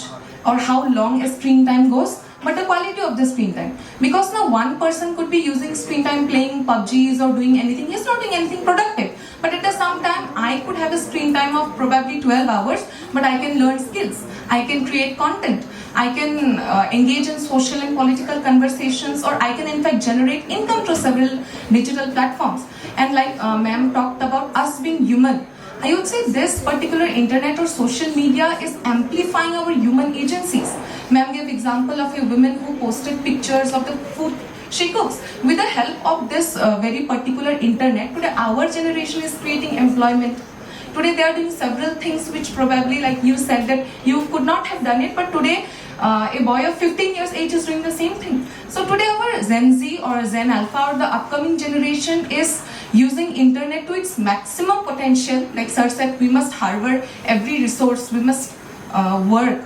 or how long a screen time goes, but the quality of the screen time. Because now one person could be using screen time playing PUBGs or doing anything, he's not doing anything productive. But at the same time, I could have a screen time of probably 12 hours, but I can learn skills, I can create content, I can engage in social and political conversations, or I can in fact generate income through several digital platforms. And like ma'am talked about us being human, I would say this particular internet or social media is amplifying our human agencies. Ma'am gave example of a woman who posted pictures of the food she cooks. With the help of this very particular internet, today our generation is creating employment. Today they are doing several things which probably, like you said, that you could not have done it, but today a boy of 15 years age is doing the same thing. So today our Gen Z or Gen Alpha or the upcoming generation is using internet to its maximum potential. Like sir said, we must harbor every resource, we must work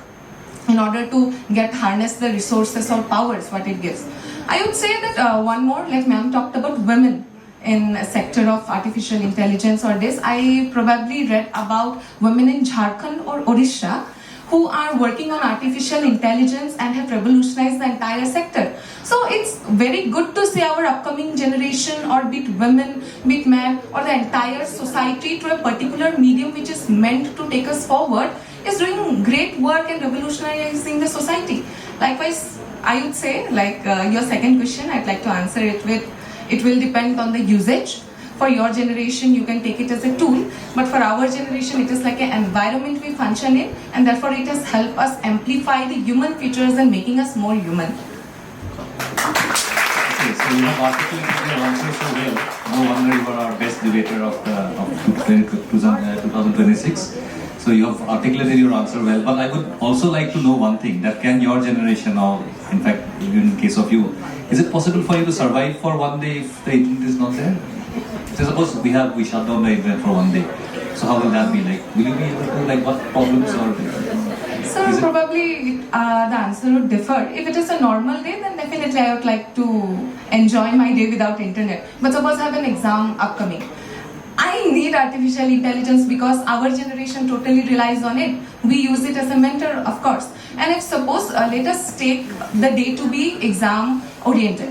in order to harness the resources or powers what it gives. I would say that one more, like ma'am talked about women in a sector of artificial intelligence or this. I probably read about women in Jharkhand or Odisha who are working on artificial intelligence and have revolutionized the entire sector. So it's very good to see our upcoming generation, or be it women, be it men, or the entire society to a particular medium which is meant to take us forward, is doing great work and revolutionizing the society. Likewise, I would say, like your second question, I'd like to answer it with, it will depend on the usage. For your generation, you can take it as a tool, but for our generation, it is like an environment we function in, and therefore it has helped us amplify the human features and making us more human. Okay, so you have articulated your answer so well. No wonder you are our best debater of 2026. So you have articulated your answer well, but I would also like to know one thing, that can your generation, or in fact, even in case of you, is it possible for you to survive for one day if the internet is not there? So suppose we shut down the internet for one day. So how will that be like? Will you be able to, like, what problems or? So probably the answer would differ. If it is a normal day, then definitely I would like to enjoy my day without internet. But suppose I have an exam upcoming. I need artificial intelligence because our generation totally relies on it. We use it as a mentor, of course. And if suppose, let us take the day to be exam oriented.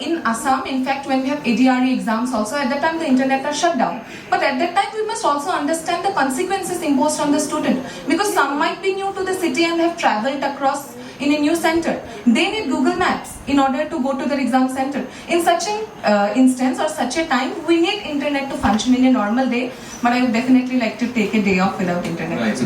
In Assam, in fact, when we have ADRE exams also, at that time the internet are shut down. But at that time we must also understand the consequences imposed on the student, because some might be new to the city and have travelled across in a new center. They need Google Maps in order to go to their exam center. In such an instance or such a time, we need internet to function in a normal day, but I would definitely like to take a day off without internet. Right. So